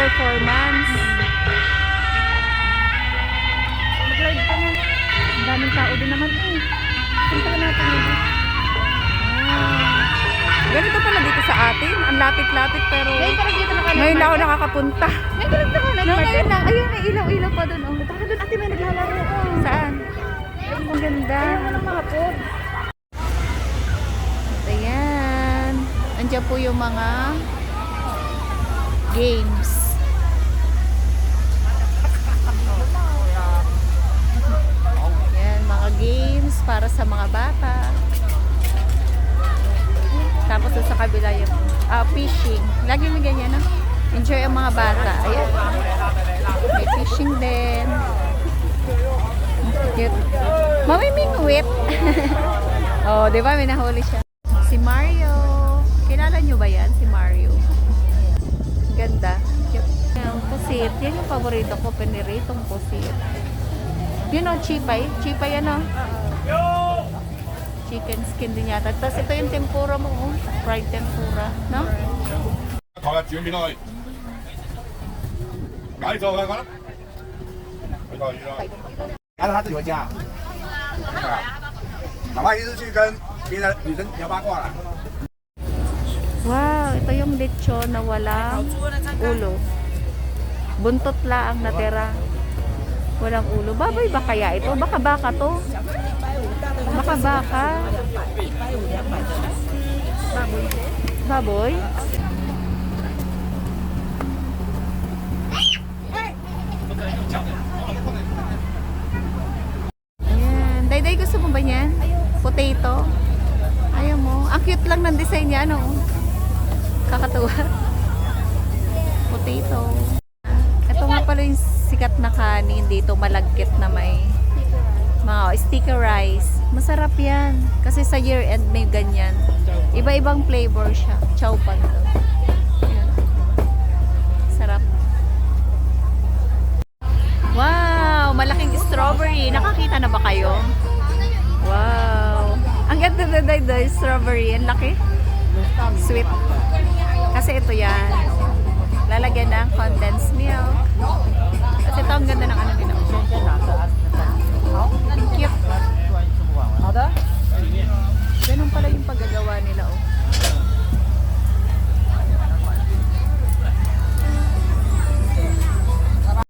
performance. Mag-live ka na. Ang daming tao din naman eh. Punta ka natin yun. Ganito pala dito sa atin. Ang lapit-lapit pero Ngayon ka rin dito naka-live ngayon lang ako market? nakakapunta. Ngayon ka rin naka-live No, market? ngayon lang. Ayun, may ilaw-ilaw pa doon. Oh. Taka doon ate, may naglalaro ko. Saan? Ang ganda. Ayan mo ng mga food. Ayan. Andiyan po yung mga games. Ayan, mga games para sa mga bata. Tapos doon sa kabila yung fishing. Lagi may ganyan, no? Enjoy ang mga bata. Ayan. May fishing din. Cute. Mamimingwit. Oh, di ba? May nahuli siya. Si Mario. Kilala nyo ba yan? Si Mario. Ganda. Cute. Yung pusit. Yan yung paborito ko. Piniritong pusit. Yun o, chipay. Chipay yan o. Chicken skin din yata. Tapos ito yung tempura mo. Oh. Fried tempura. No? 好啦，轉變落去，解咗佢啦，去到去啦。然后他自己回家。老爸一直去跟别的女生聊八卦了。 Wow, ito yung lechon na walang ulo. Buntot lang ang natira. Walang ulo. Baboy ba kaya ito? Baka baka to. Baka baka. Baboy? Ayan. Dayday, gusto mo ba yan? Potato? Ayaw mo. Ang cute lang ng design niya, ano? Kakatuwa. Potato. Ito nga pala yung sikat na kanin dito. Malagkit na may mga sticker rice. Masarap yan. Kasi sa year end may ganyan. Iba-ibang flavor siya. Chow pan to. Ayan. Sarap. Wow! Malaking strawberry. Nakakita na ba kayo? Wow! Ang ganda na strawberry. Ang laki. Sweet. Kasi ito yan. Lalagyan ng condensed milk. Kasi ito ang ganda ng ano